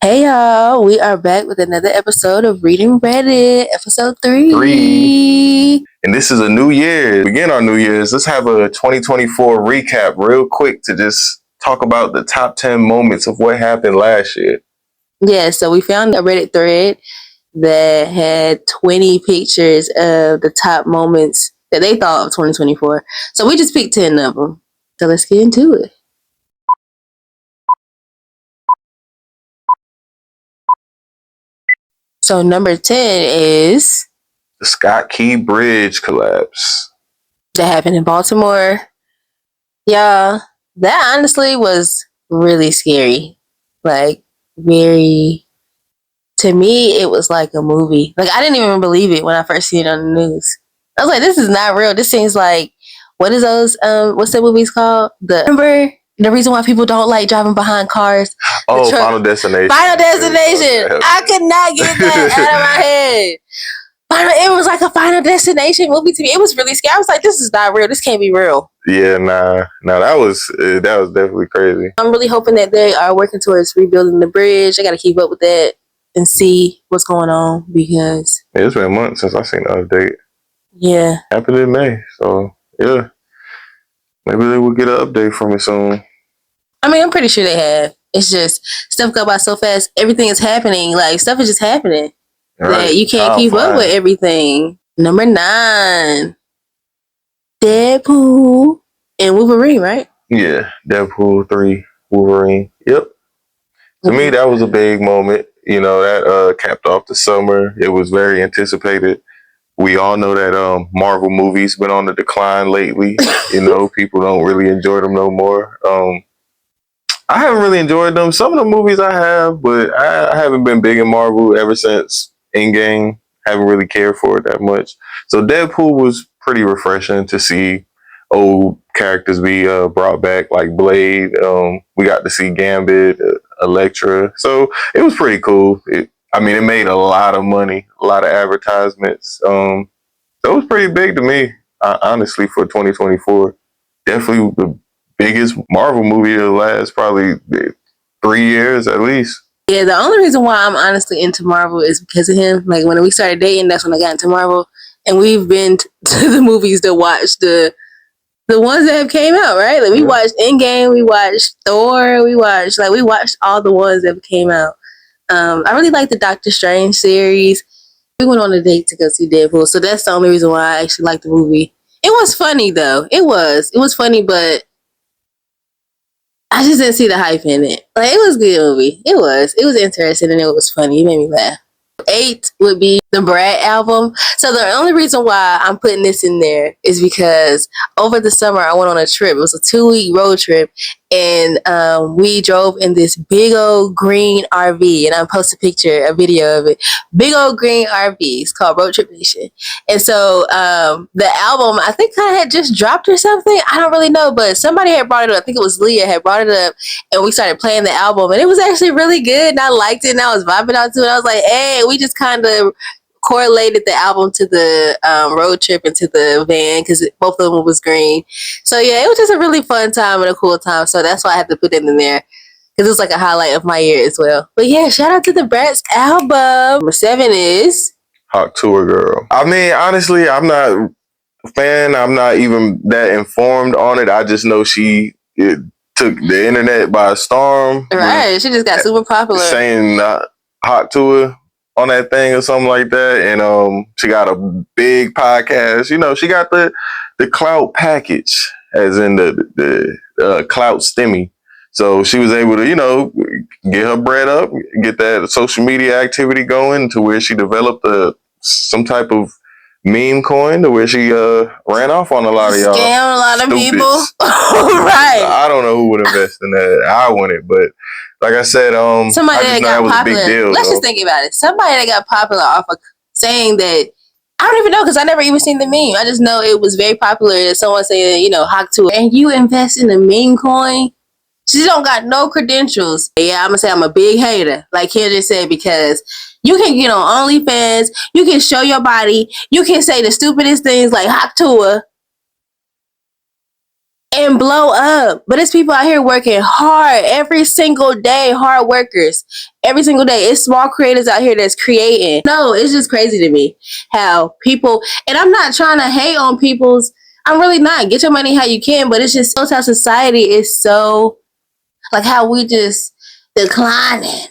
Hey y'all, we are back with another episode of Reading Reddit, episode 3. And this is a new year. Begin our new year's. Let's have a 2024 recap real quick to just talk about the top 10 moments of what happened last year. Yeah, so we found a Reddit thread that had 20 pictures of the top moments that they thought of 2024. So we just picked 10 of them. So let's get into it. So number 10 is The Scott Key Bridge collapse. that happened in Baltimore. Yeah, that honestly was really scary. Like, very, to me, it was like a movie. Like, I didn't even believe it when I first seen it on the news. I was like, this is not real. This seems like, what is those, what's that movies called? Remember the reason why people don't like driving behind cars? Oh, Final Destination. Final Destination. I could not get that out of my head. It was like a Final Destination movie to me. It was really scary. I was like, this is not real. This can't be real. Yeah, nah, that was definitely crazy. I'm really hoping that they are working towards rebuilding the bridge. I got to keep up with that and see what's going on because it's been months since I seen the update. Yeah, happened in May, so yeah, maybe they will get an update from it soon. I mean, I'm pretty sure they have. It's just stuff go by so fast. Everything is happening. Like, stuff is just happening. Right. That you can't keep up with everything. Number 9, Deadpool and Wolverine, right? Yeah, Deadpool 3, Wolverine. Yep. To me, that was a big moment. You know, that capped off the summer. It was very anticipated. We all know that Marvel movies been on the decline lately. You know, people don't really enjoy them no more. I haven't really enjoyed them. Some of the movies I have, but I haven't been big in Marvel ever since Endgame. Haven't really cared for it that much. So Deadpool was pretty refreshing to see old characters be brought back, like Blade. We got to see Gambit, Elektra. So it was pretty cool. It made a lot of money, a lot of advertisements. So it was pretty big to me, honestly, for 2024. Definitely the biggest Marvel movie of the last probably 3 years at least. Yeah, the only reason why I'm honestly into Marvel is because of him. Like, when we started dating, that's when I got into Marvel. And we've been to the movies to watch the ones that have came out, right? Like, we watched Endgame, we watched Thor, we watched all the ones that came out. I really like the Doctor Strange series. We went on a date to go see Deadpool, so that's the only reason why I actually liked the movie. It was funny, though. It was funny, but I just didn't see the hype in it. Like, it was a good movie. It was interesting and it was funny. It made me laugh. 8 would be the Brad album. So the only reason why I'm putting this in there is because over the summer I went on a trip. It was a 2-week road trip, and we drove in this big old green RV, and I posted a video of it. Big old green RV. It's called Road Trip Nation. And so the album, I think, kind of had just dropped or something. I don't really know, but somebody had brought it up. I think it was Leah had brought it up, and we started playing the album, and it was actually really good, and I liked it, and I was vibing out to it. I was like, hey, we just kind of correlated the album to the road trip and to the van because both of them was green. So yeah, it was just a really fun time and a cool time. So that's why I had to put it in there because it was like a highlight of my year as well. But yeah, shout out to the Bratz album. Number 7 is Hot Tour Girl. I mean, honestly, I'm not a fan. I'm not even that informed on it. I just know it took the internet by storm. Right, she just got super popular. Saying Hot Tour on that thing or something like that, and she got a big podcast. You know, she got the clout package, as in the clout stimmy. So she was able to, you know, get her bread up, get that social media activity going to where she developed some type of meme coin to where she ran off on a lot of y'all. Scam a lot of people. Right. I don't know who would invest in that. I wouldn't, but like I said, somebody that got popular. A big deal, Let's just think about it. Somebody that got popular off of saying that, I don't even know because I never even seen the meme. I just know it was very popular that someone saying, you know, Hawk Tour, and you invest in a meme coin. She don't got no credentials. Yeah, I'm gonna say I'm a big hater, like Kendra said, because you can get on OnlyFans, you can show your body, you can say the stupidest things like Hawk Tour, and blow up. But it's people out here working hard every single day, hard workers every single day. It's small creators out here that's creating. No, it's just crazy to me how people, and I'm not trying to hate on people's, I'm really not. Get your money how you can, but it's just how society is so, like how we just declining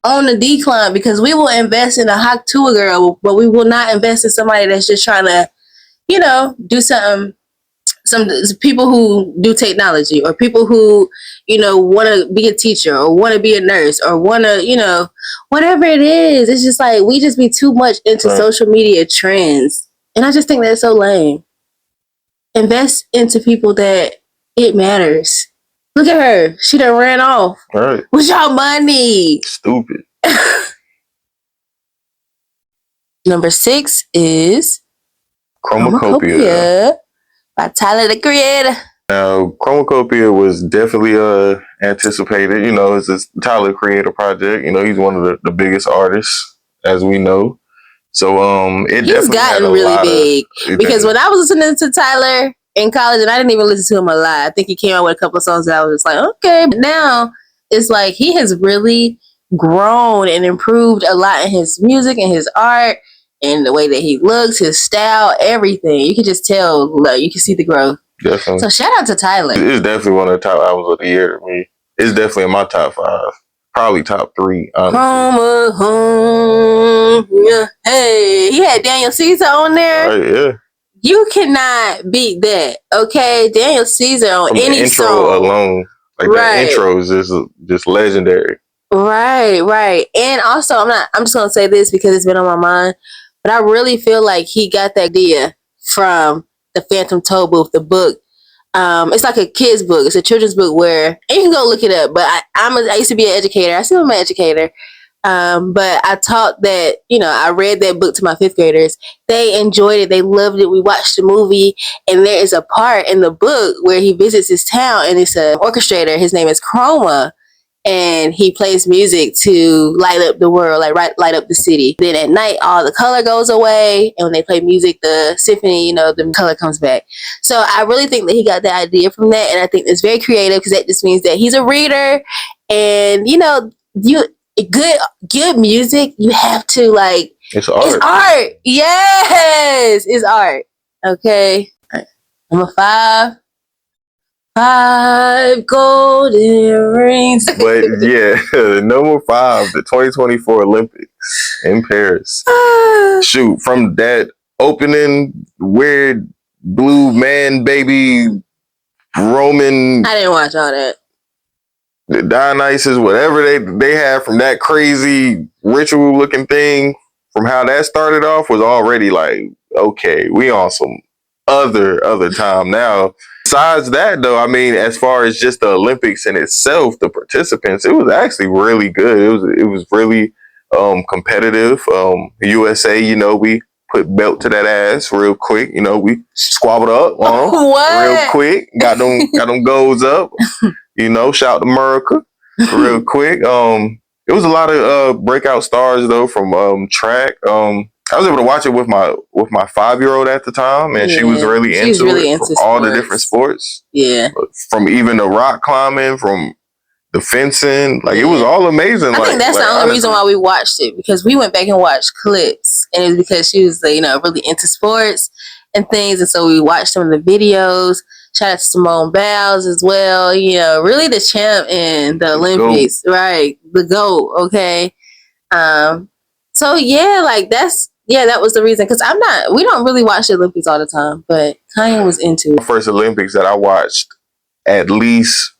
on the decline because we will invest in a hot tour girl, but we will not invest in somebody that's just trying to, do something. Some people who do technology or people who, want to be a teacher or want to be a nurse or want to, whatever it is. It's just like we just be too much into social media trends. And I just think that's so lame. Invest into people that it matters. Look at her. She done ran off. Right. With y'all money. Stupid. Number 6 is Chromacopia by Tyler, the Creator. Now, Chromacopia was definitely anticipated. It's this Tyler Creator project. He's one of the biggest artists, as we know. So he's gotten really big. Because when I was listening to Tyler in college, and I didn't even listen to him a lot. I think he came out with a couple of songs that I was just like, okay. But now it's like he has really grown and improved a lot in his music and his art and the way that he looks, his style, everything. You can just tell, like, you can see the growth. Definitely. So shout out to Tyler. It's definitely one of the top albums of the year to me. It's definitely in my top 5. Probably top 3, honestly. Yeah. Hey, he had Daniel Caesar on there. Right, yeah. You cannot beat that, okay? Daniel Caesar on From any the intro song alone. Like that intro is just legendary. Right. And also, I'm just gonna say this because it's been on my mind, but I really feel like he got that idea from the Phantom Toll Booth, the book. It's like a kid's book. It's a children's book where, and you can go look it up. But I used to be an educator. I still am an educator. But I taught that, I read that book to my 5th graders. They enjoyed it. They loved it. We watched the movie, and there is a part in the book where he visits his town, and it's an orchestrator. His name is Chroma. And he plays music to light up the world, like light up the city. Then at night, all the color goes away. And when they play music, the symphony, the color comes back. So I really think that he got the idea from that. And I think it's very creative because that just means that he's a reader. And, good music, you have to it's art. It's art. Yes, it's art. Okay. Number 5 golden rings. But yeah, number 5, the 2024 Olympics in Paris. Shoot, from that opening weird blue man baby Roman. I didn't watch all that. The Dionysus, whatever they had from that crazy ritual looking thing, from how that started off was already like, okay, we on some other time now. Besides that, though, I mean, as far as just the Olympics in itself, the participants, it was actually really good. It was really competitive. USA, we put belt to that ass real quick. We squabbled up real quick. Got them goals up. Shout to America real quick. It was a lot of breakout stars though from track. I was able to watch it with my 5-year-old at the time, and she was really into all the different sports. Yeah, from even the rock climbing, from the fencing, it was all amazing. I think that's the only reason why we watched it, because we went back and watched clips, and it was because she was really into sports and things, and so we watched some of the videos. Shout out to Simone Biles as well. Really the champ in the Olympics, right? The GOAT. Okay. So yeah, that was the reason, because we don't really watch the Olympics all the time, but Kanye was into it. First Olympics that I watched at least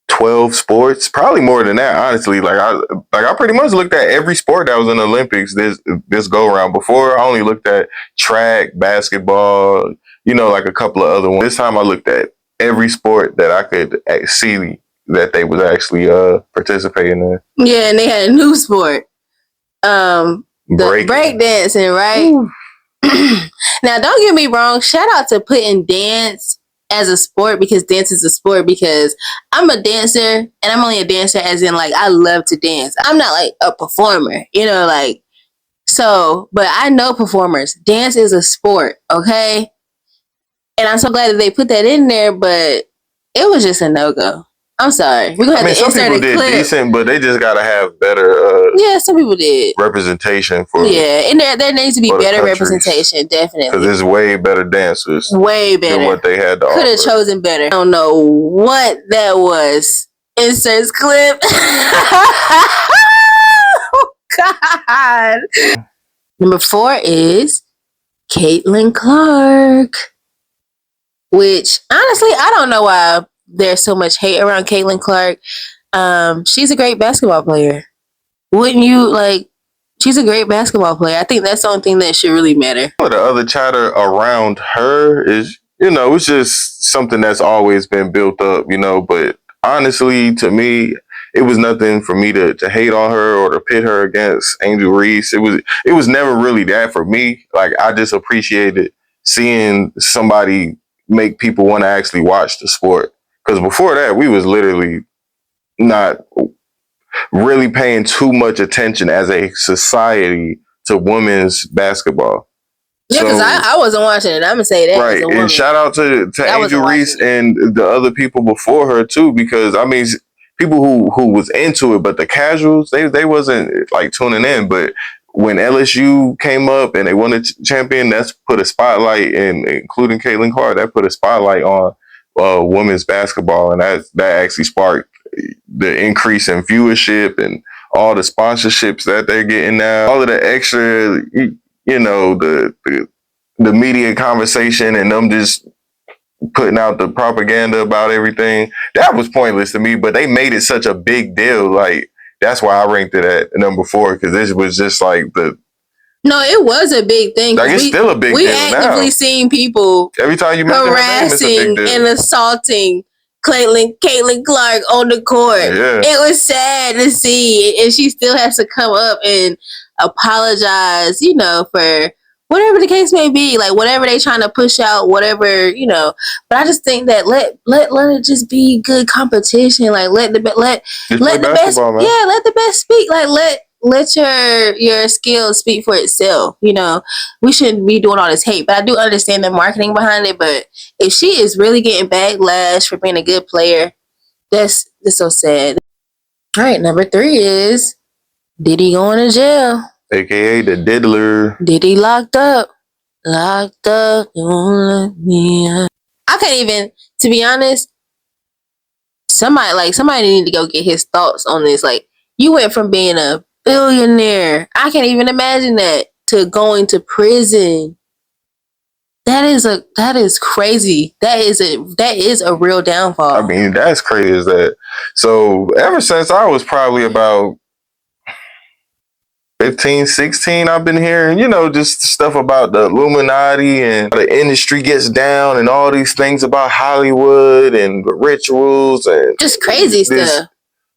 12 sports, probably more than that, honestly. I pretty much looked at every sport that was in the Olympics this go around. Before, I only looked at track, basketball, a couple of other ones. This time I looked at every sport that I could see that they was actually participating in. Yeah, and they had a new sport. The break dancing, right? Now, don't get me wrong. Shout out to putting dance as a sport, because dance is a sport, because I'm a dancer, and I'm only a dancer as in I love to dance. I'm not a performer, so, but I know performers. Dance is a sport, okay? And I'm so glad that they put that in there, but it was just a no-go. I'm sorry. We're gonna have to insert a clip. Some people did decent, but they just gotta have better. Yeah, some people did representation for. Yeah, and there needs to be better representation, definitely. Because there's way better dancers, way better than what they had to offer. Could have chosen better. I don't know what that was. Inserts clip. Oh God. Number 4 is Caitlin Clark. Which honestly, I don't know why there's so much hate around Caitlin Clark. She's a great basketball player. Wouldn't you like? She's a great basketball player. I think that's the only thing that should really matter. The other chatter around her is, it's just something that's always been built up, but honestly, to me, it was nothing for me to hate on her or to pit her against Angel Reese. It was never really that for me. Like, I just appreciated seeing somebody make people want to actually watch the sport. Because before that, we was literally not really paying too much attention as a society to women's basketball. Yeah, because I wasn't watching it. I'm going to say that. Right. And shout out to Angel Reese and the other people before her, too, because, I mean, people who was into it, but the casuals, they wasn't, like, tuning in. But when LSU came up and they won the champion, that's put a spotlight, and including Caitlin Clark, that put a spotlight on women's basketball. And that actually sparked the increase in viewership and all the sponsorships that they're getting now, all of the extra, the media conversation and them just putting out the propaganda about everything. That was pointless to me, but they made it such a big deal. Like, that's why I ranked it at number 4, because this was just like No, it was a big thing. Like, it's still a big deal We actively seen people every time you mention harassing and assaulting Caitlin Clark on the court. Yeah. It was sad to see, and she still has to come up and apologize, for whatever the case may be, like whatever they trying to push out, whatever, But I just think that let it just be good competition. Like let the best, let the best speak. Like let your skills speak for itself. We shouldn't be doing all this hate, but I do understand the marketing behind it. But if she is really getting backlash for being a good player, that's so sad. All right, number 3 is Diddy going to jail, aka the Diddler. Diddy locked up, don't let me out. I can't even, to be honest. Somebody need to go get his thoughts on this. Like, you went from being a billionaire, I can't even imagine that, to going to prison. That is crazy. That is a real downfall. I mean, that's crazy as that. So ever since I was probably about 15, 16, I've been hearing, just stuff about the Illuminati and the industry gets down and all these things about Hollywood and the rituals and just crazy stuff.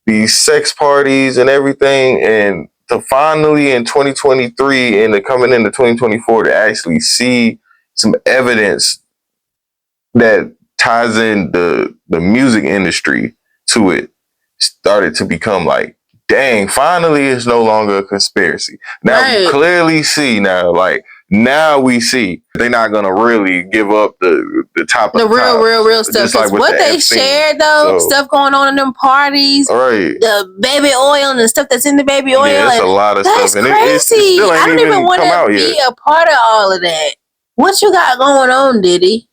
These sex parties and everything. And to finally in 2023 and coming into 2024 to actually see some evidence that ties in the music industry to it started to become like, dang, finally it's no longer a conspiracy. Now we clearly see now we see they're not gonna really give up the top of the real stuff. Because what they shared though, stuff going on in them parties, right? The baby oil and the stuff that's in the baby oil, yeah, it's a lot of that's stuff. Crazy. And it still ain't I don't even want to be a part of all of that. What you got going on, Diddy?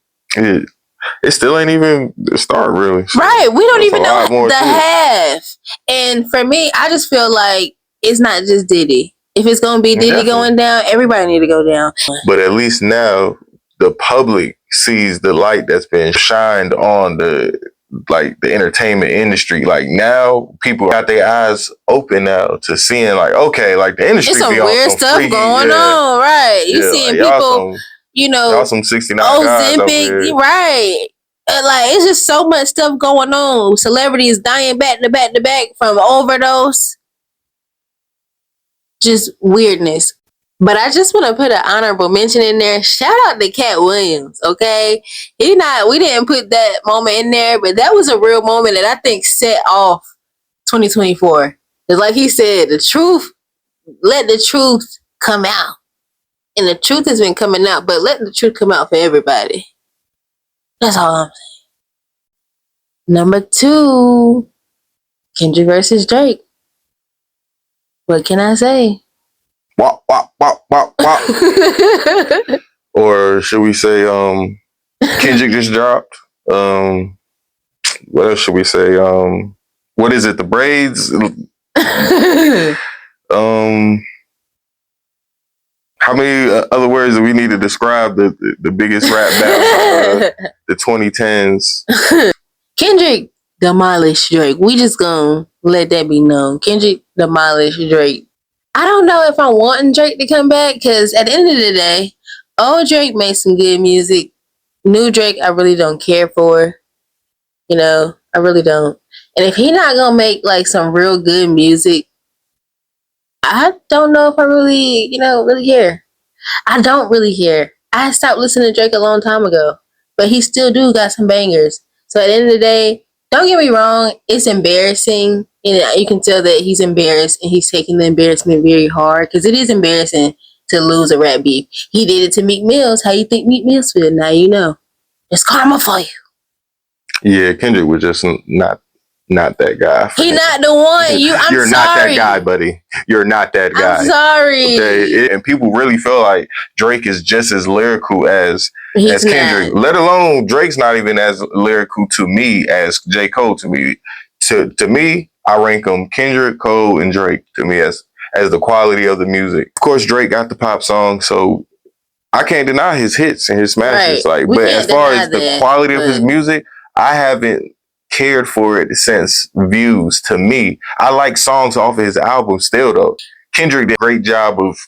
It still ain't even start really. So right. We don't even know the half. And for me, I just feel like it's not just Diddy. If it's going to be Diddy going down, everybody need to go down. But at least now the public sees the light that's been shined on the entertainment industry. Like, now people got their eyes open now to seeing okay, the industry. It's some weird stuff going on, right? You seeing people, y'all some 69 guys out here. Right. It's just so much stuff going on. Celebrities dying back to back from overdose. Just weirdness. But I just want to put an honorable mention in there. Shout out to Cat Williams, okay? We didn't put that moment in there, but that was a real moment that I think set off 2024. It's like he said, the truth, let the truth come out. And the truth has been coming out, but let the truth come out for everybody. That's all I'm saying. Number 2, Kendrick versus Drake. What can I say? Wop, wop, wop, wop, wop. Or should we say Kendrick just dropped? What else should we say? What is it? The braids? How many other words do we need to describe the biggest rap battle of the 2010s? Kendrick demolished Drake. We just gonna let that be known. Kendrick demolished Drake. I don't know if I'm wanting Drake to come back because at the end of the day, old Drake made some good music. New Drake, I really don't care for. You know, I really don't. And if he not gonna make like some real good music, I don't know if I really, really care. I don't really care. I stopped listening to Drake a long time ago, but he still do got some bangers. So at the end of the day, don't get me wrong, it's embarrassing. And you can tell that he's embarrassed and he's taking the embarrassment very hard because it is embarrassing to lose a rap beef. He did it to Meek Mills. How you think Meek Mills feel? Now you know. It's karma for you. Yeah, Kendrick was just not that guy. He not the one. You're sorry. Not that guy, buddy. You're not that guy. I'm sorry. Okay, and people really feel like Drake is just as lyrical as Kendrick. Not. Let alone Drake's not even as lyrical to me as J. Cole to me. To me, I rank them Kendrick, Cole, and Drake to me as the quality of the music. Of course, Drake got the pop song, so I can't deny his hits and his smashes. Right. But as far as the quality of his music, I haven't cared for it since Views. To me, I like songs off of his album still though. Kendrick did a great job of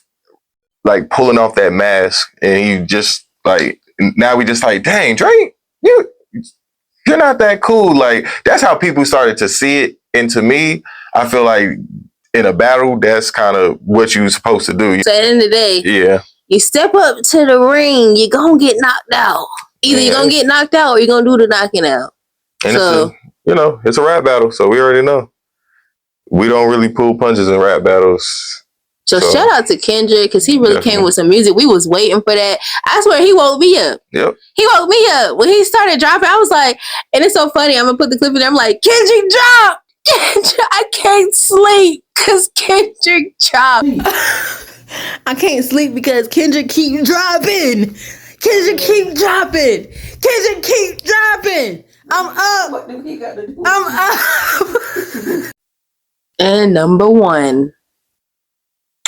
like pulling off that mask, and he just like now we just like, dang, Drake, you're not that cool. Like that's how people started to see it. And to me, I feel like in a battle, that's kind of what you're supposed to do. So at the end of the day, yeah, you step up to the ring, you're gonna get knocked out. Either you're gonna get knocked out or you're gonna do the knocking out. And so it's a rap battle, so we already know. We don't really pull punches in rap battles. So shout out to Kendrick because he really came with some music. We was waiting for that. I swear he woke me up. Yep. He woke me up. When he started dropping, I was like, and it's so funny, I'm gonna put the clip in there. I'm like, Kendrick dropped! Kendrick, I can't sleep because Kendrick dropped. I can't sleep because Kendrick keep dropping. Kendrick keep dropping. Kendrick keep dropping. I'm up. What do he got to do? I'm up. And number 1.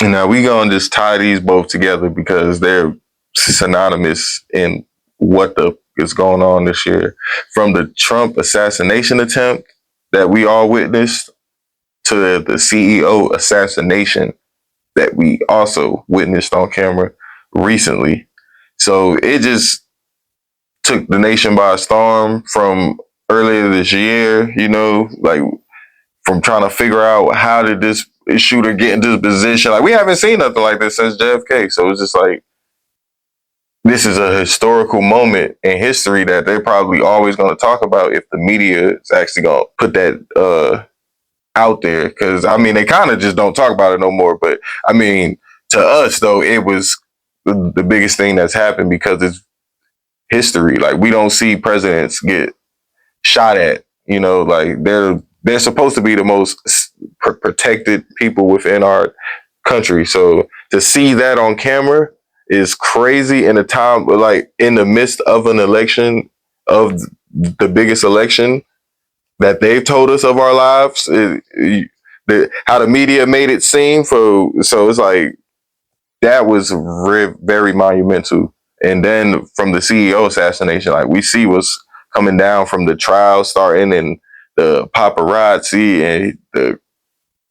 Now we gonna just tie these both together because they're synonymous in what is going on this year. From the Trump assassination attempt that we all witnessed to the CEO assassination that we also witnessed on camera recently. So it just took the nation by storm from earlier this year, like from trying to figure out how did this shooter get into this position. Like we haven't seen nothing like this since JFK. So it's just like, this is a historical moment in history that they're probably always going to talk about if the media is actually going to put that out there. Because, I mean, they kind of just don't talk about it no more. But, I mean, to us, though, it was the biggest thing that's happened because it's history. Like, we don't see presidents get shot at. Like, they're supposed to be the most protected people within our country. So to see that on camera is crazy in a time, like in the midst of an election, of the biggest election that they've told us of our lives, how the media made it seem. So it's like, that was very monumental. And then from the CEO assassination, like we see what's coming down from the trial starting and the paparazzi and the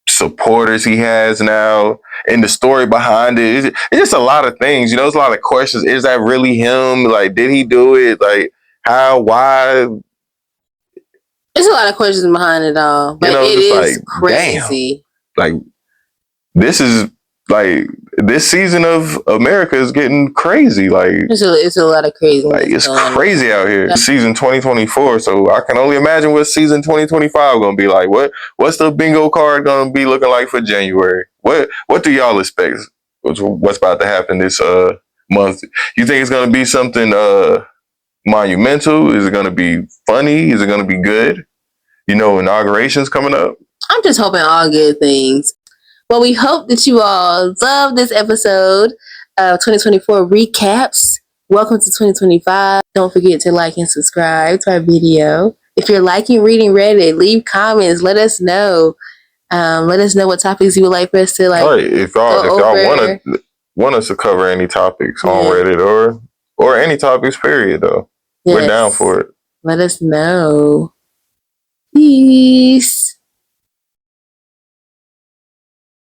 supporters he has now and the story behind it. It's just a lot of things, there's a lot of questions. Is that really him? Like, did he do it? Like, how, why? There's a lot of questions behind it all, but it is like, crazy. Damn. Like, this is like, this season of America is getting crazy. Like, it's a lot of crazy. Like, it's crazy out here. Season 2024. So I can only imagine what season 2025 going to be like. What's the bingo card going to be looking like for January? What do y'all expect? What's about to happen this month? You think it's going to be something monumental? Is it going to be funny? Is it going to be good? You know, inauguration's coming up. I'm just hoping all good things. Well, we hope that you all love this episode of 2024 Recaps. Welcome to 2025. Don't forget to like and subscribe to our video. If you're liking Reading Reddit, leave comments. Let us know. Let us know what topics you would like for us to like. All right, if y'all want us to cover any topics on Reddit or any topics, period, though, we're down for it. Let us know. Peace.